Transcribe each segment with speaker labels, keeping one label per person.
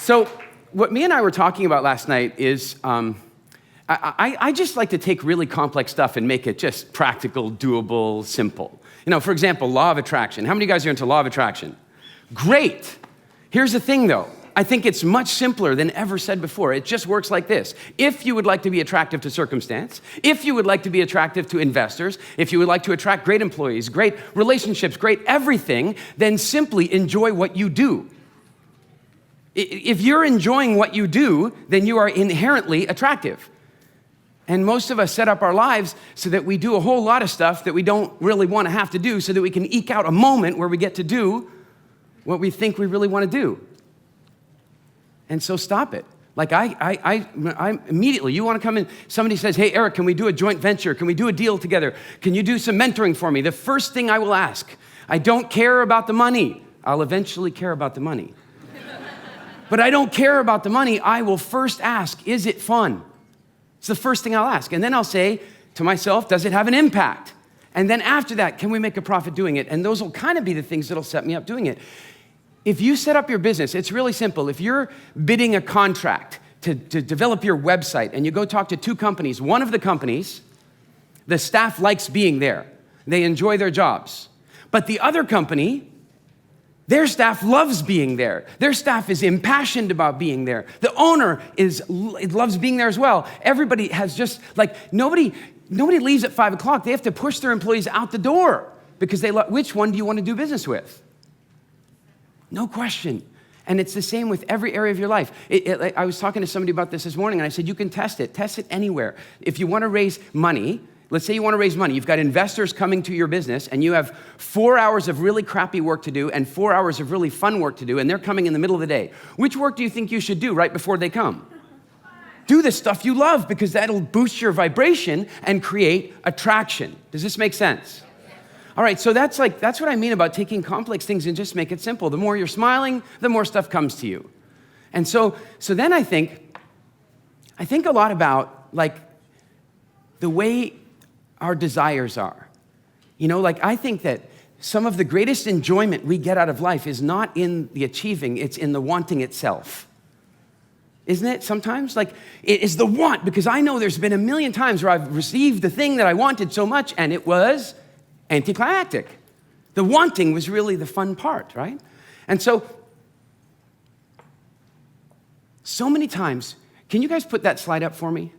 Speaker 1: So what me and I were talking about last night is I just like to take really complex stuff and make it just practical, doable, simple. You know, for example, law of attraction. How many of you guys are into law of attraction? Great. Here's the thing, though. I think it's much simpler than ever said before. It just works like this. If you would like to be attractive to circumstance, if you would like to be attractive to investors, if you would like to attract great employees, great relationships, great everything, then simply enjoy what you do. If you're enjoying what you do, then you are inherently attractive. And most of us set up our lives so that we do a whole lot of stuff that we don't really want to have to do so that we can eke out a moment where we get to do what we think we really want to do. And so stop it. Like I immediately, you want to come in, somebody says, hey, Eric, can we do a joint venture? Can we do a deal together? Can you do some mentoring for me? The first thing I will ask, I don't care about the money. I'll eventually care about the money. But I don't care about the money. I will first ask, is it fun? It's the first thing I'll ask. And then I'll say to myself, does it have an impact? And then after that, can we make a profit doing it? And those will kind of be the things that'll set me up doing it. If you set up your business, it's really simple. If you're bidding a contract to develop your website and you go talk to two companies, one of the companies, the staff likes being there. They enjoy their jobs. But the other company, their staff loves being there. Their staff is impassioned about being there. The owner loves being there as well. Everybody has just, like, nobody leaves at 5 o'clock. They have to push their employees out the door because which one do you want to do business with? No question. And it's the same with every area of your life. I was talking to somebody about this morning, and I said, you can test it anywhere. If you want to raise money, let's say you want to raise money. You've got investors coming to your business, and you have 4 hours of really crappy work to do and 4 hours of really fun work to do, and they're coming in the middle of the day. Which work do you think you should do right before they come? Do the stuff you love, because that'll boost your vibration and create attraction. Does this make sense? All right, so that's what I mean about taking complex things and just make it simple. The more you're smiling, the more stuff comes to you. And so then I think a lot about, like, the way our desires are. You know, like, I think that some of the greatest enjoyment we get out of life is not in the achieving, it's in the wanting itself. Isn't it sometimes? Like, it is the want, because I know there's been a million times where I've received the thing that I wanted so much, and it was anticlimactic. The wanting was really the fun part, right? And so many times, can you guys put that slide up for me?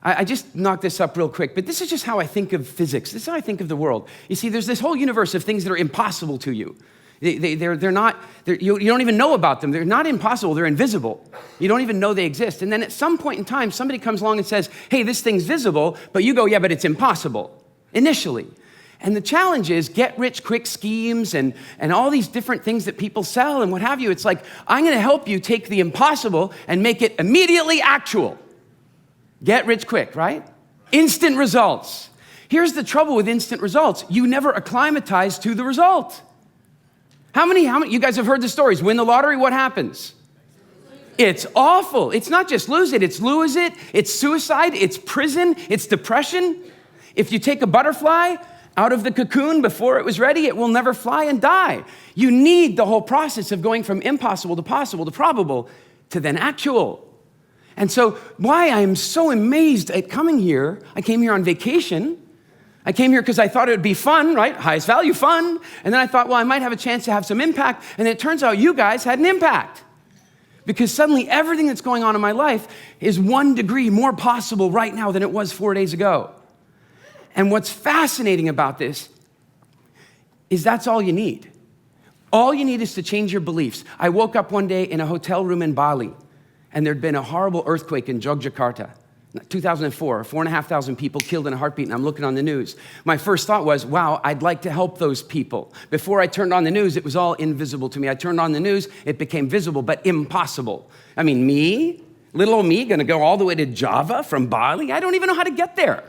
Speaker 1: I just knocked this up real quick, but this is just how I think of physics. This is how I think of the world. You see, there's this whole universe of things that are impossible to you. You don't even know about them. They're not impossible, they're invisible. You don't even know they exist. And then at some point in time, somebody comes along and says, hey, this thing's visible, but you go, yeah, but it's impossible, initially. And the challenge is get-rich-quick schemes and all these different things that people sell and what have you. It's like, I'm going to help you take the impossible and make it immediately actual. Get rich quick, right? Instant results. Here's the trouble with instant results. You never acclimatize to the result. How many, you guys have heard the stories. Win the lottery, what happens? It's awful. It's not just lose it, it's it's suicide, it's prison, it's depression. If you take a butterfly out of the cocoon before it was ready, it will never fly and die. You need the whole process of going from impossible to possible to probable to then actual. And so why I am so amazed at coming here, I came here on vacation. I came here because I thought it would be fun, right? Highest value fun. And then I thought, well, I might have a chance to have some impact. And it turns out you guys had an impact. Because suddenly everything that's going on in my life is 1 degree more possible right now than it was 4 days ago. And what's fascinating about this is that's all you need. All you need is to change your beliefs. I woke up one day in a hotel room in Bali, and there'd been a horrible earthquake in Yogyakarta. 2004, 4,500 people killed in a heartbeat, and I'm looking on the news. My first thought was, wow, I'd like to help those people. Before I turned on the news, it was all invisible to me. I turned on the news, it became visible, but impossible. I mean, me, little old me, gonna go all the way to Java from Bali? I don't even know how to get there.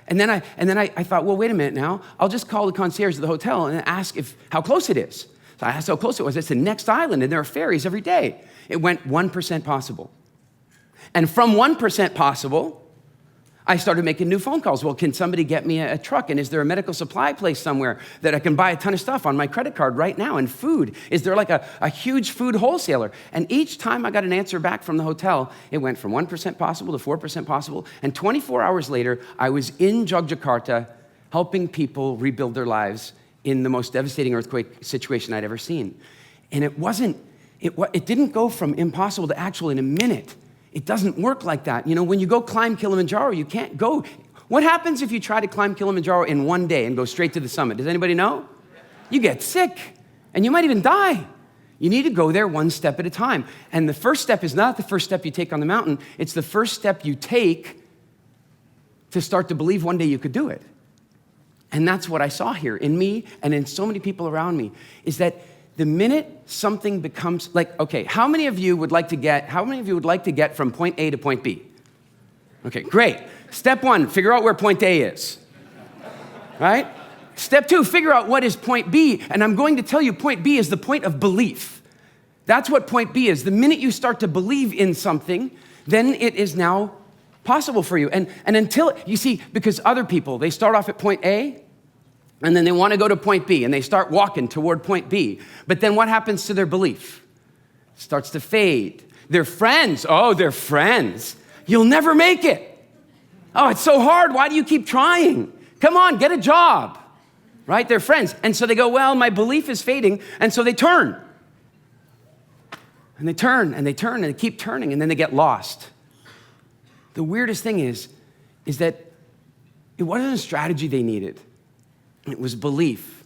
Speaker 1: And then I thought, well, wait a minute now. I'll just call the concierge of the hotel and ask how close it is. So I asked how close it was. It's the next island, and there are ferries every day. It went 1% possible. And from 1% possible, I started making new phone calls. Well, can somebody get me a truck? And is there a medical supply place somewhere that I can buy a ton of stuff on my credit card right now? And food, is there like a huge food wholesaler? And each time I got an answer back from the hotel, it went from 1% possible to 4% possible. And 24 hours later, I was in Yogyakarta helping people rebuild their lives in the most devastating earthquake situation I'd ever seen. And it didn't go from impossible to actual in a minute. It doesn't work like that. You know, when you go climb Kilimanjaro, you can't go. What happens if you try to climb Kilimanjaro in one day and go straight to the summit? Does anybody know? You get sick, and you might even die. You need to go there one step at a time. And the first step is not the first step you take on the mountain. It's the first step you take to start to believe one day you could do it. And that's what I saw here in me and in so many people around me, is that the minute something becomes like, okay, how many of you would like to get from point A to point B? Okay, great. Step one, figure out where point A is, right? Step two, figure out what is point B. And I'm going to tell you, point B is the point of belief. That's what point B is. The minute you start to believe in something, then it is now possible for you. And until, you see, because other people, they start off at point A, and then they want to go to point B, and they start walking toward point B. But then what happens to their belief? It starts to fade. Their friends, they're friends. You'll never make it. Oh, it's so hard. Why do you keep trying? Come on, get a job. Right? They're friends. And so they go, well, my belief is fading. And so they turn. And they turn, and they turn, and they keep turning, and then they get lost. The weirdest thing is that it wasn't a strategy they needed. It was belief.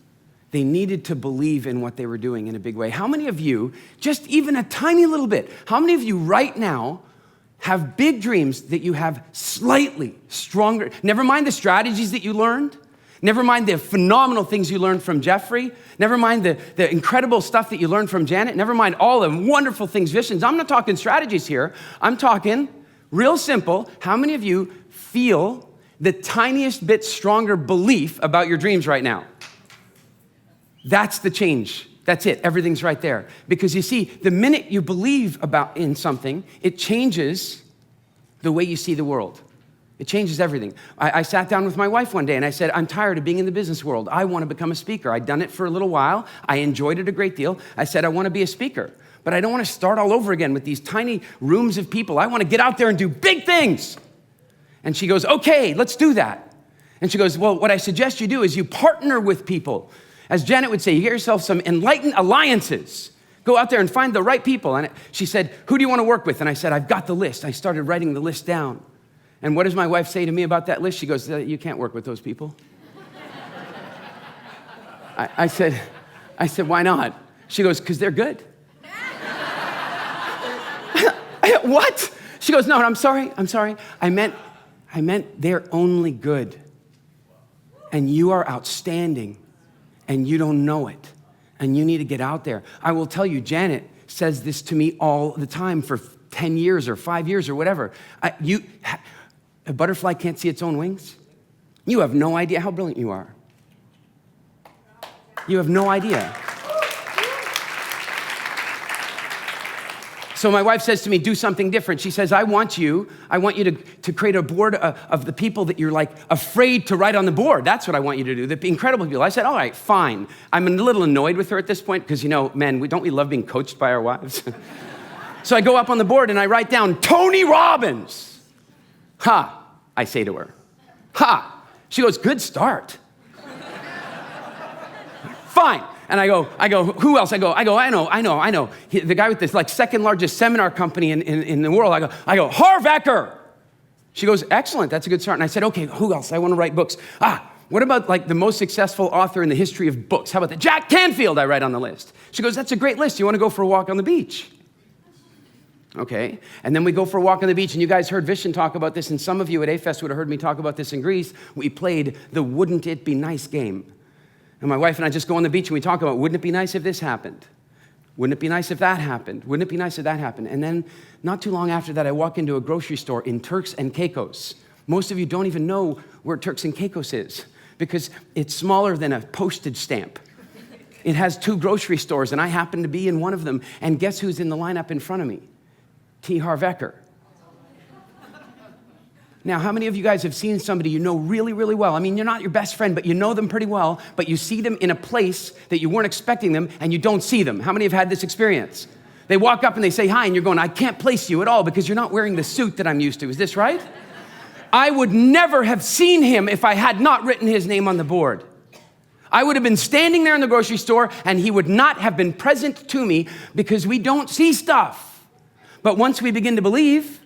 Speaker 1: They needed to believe in what they were doing in a big way. How many of you, just even a tiny little bit, how many of you right now have big dreams that you have slightly stronger? Never mind the strategies that you learned. Never mind the phenomenal things you learned from Jeffrey. Never mind the incredible stuff that you learned from Janet. Never mind all the wonderful things, visions. I'm not talking strategies here. I'm talking real simple. How many of you feel the tiniest bit stronger belief about your dreams right now? That's the change. That's it. Everything's right there. Because you see, the minute you believe in something, it changes the way you see the world. It changes everything. I sat down with my wife one day and I said, I'm tired of being in the business world. I want to become a speaker. I'd done it for a little while. I enjoyed it a great deal. I said, I want to be a speaker, but I don't want to start all over again with these tiny rooms of people. I want to get out there and do big things. And she goes, okay, let's do that. And she goes, well, what I suggest you do is you partner with people. As Janet would say, you get yourself some enlightened alliances. Go out there and find the right people. And she said, who do you want to work with? And I said, I've got the list. I started writing the list down. And what does my wife say to me about that list? She goes, you can't work with those people. I said, why not? She goes, because they're good. What? She goes, no, I'm sorry. I meant they're only good. And you are outstanding. And you don't know it. And you need to get out there. I will tell you, Janet says this to me all the time for 10 years or 5 years or whatever. A butterfly can't see its own wings? You have no idea how brilliant you are. You have no idea. So my wife says to me, do something different. She says, I want you to create a board of the people that you're like afraid to write on the board. That's what I want you to do, the incredible people. I said, all right, fine. I'm a little annoyed with her at this point because, men, don't we love being coached by our wives? So I go up on the board and I write down Tony Robbins. Ha, I say to her. Ha. She goes, good start. Fine. And I go, who else? I go, I know. The guy with this second largest seminar company in the world. I go, Harv Eker. She goes, excellent, that's a good start. And I said, okay, who else? I want to write books. What about the most successful author in the history of books? How about that? Jack Canfield, I write on the list. She goes, that's a great list. You want to go for a walk on the beach? Okay, and then we go for a walk on the beach, and you guys heard Vishen talk about this, and some of you at A-Fest would have heard me talk about this in Greece. We played the Wouldn't It Be Nice game. And my wife and I just go on the beach, and we talk about, wouldn't it be nice if this happened? Wouldn't it be nice if that happened? Wouldn't it be nice if that happened? And then not too long after that, I walk into a grocery store in Turks and Caicos. Most of you don't even know where Turks and Caicos is because it's smaller than a postage stamp. It has 2 grocery stores, and I happen to be in one of them. And guess who's in the lineup in front of me? T. Harv Eker. Now, how many of you guys have seen somebody you know really, really well? I mean, you're not your best friend, but you know them pretty well, but you see them in a place that you weren't expecting them, and you don't see them. How many have had this experience? They walk up and they say hi, and you're going, I can't place you at all because you're not wearing the suit that I'm used to. Is this right? I would never have seen him if I had not written his name on the board. I would have been standing there in the grocery store, and he would not have been present to me because we don't see stuff. But once we begin to believe,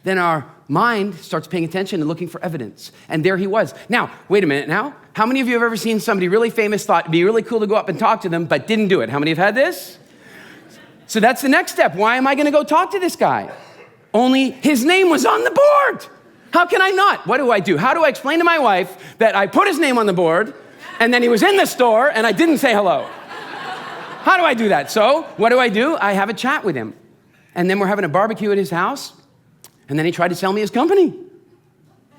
Speaker 1: then our mind starts paying attention and looking for evidence. And there he was. Now, wait a minute now. How many of you have ever seen somebody really famous, thought it'd be really cool to go up and talk to them, but didn't do it? How many have had this? So that's the next step. Why am I going to go talk to this guy? Only his name was on the board. How can I not? What do I do? How do I explain to my wife that I put his name on the board and then he was in the store and I didn't say hello? How do I do that? So what do? I have a chat with him. And then we're having a barbecue at his house. And then he tried to sell me his company.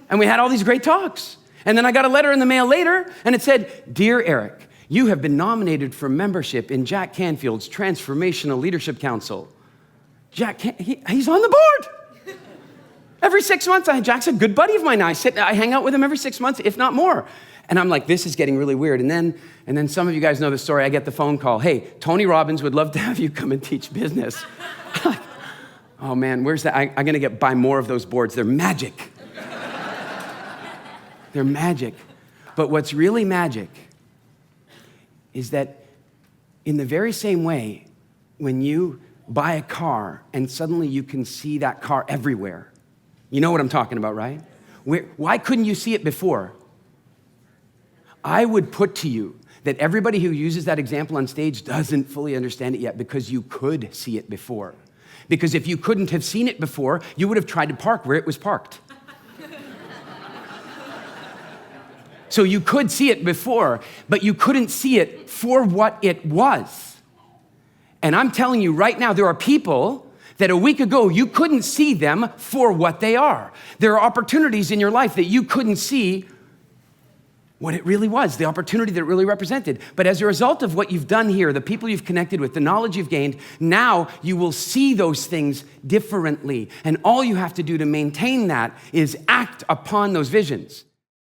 Speaker 1: And we had all these great talks. And then I got a letter in the mail later, and it said, Dear Eric, you have been nominated for membership in Jack Canfield's Transformational Leadership Council. He's on the board. Every 6 months, Jack's a good buddy of mine. I hang out with him every 6 months, if not more. And I'm like, this is getting really weird. And then some of you guys know the story. I get the phone call. Hey, Tony Robbins would love to have you come and teach business. Oh man, where's that? I'm gonna buy more of those boards. They're magic. They're magic. But what's really magic is that in the very same way, when you buy a car and suddenly you can see that car everywhere, you know what I'm talking about, right? Why couldn't you see it before? I would put to you that everybody who uses that example on stage doesn't fully understand it yet because you could see it before. Because if you couldn't have seen it before, you would have tried to park where it was parked. So you could see it before, but you couldn't see it for what it was. And I'm telling you right now, there are people that a week ago, you couldn't see them for what they are. There are opportunities in your life that you couldn't see what it really was, the opportunity that it really represented. But as a result of what you've done here, the people you've connected with, the knowledge you've gained, now you will see those things differently. And all you have to do to maintain that is act upon those visions.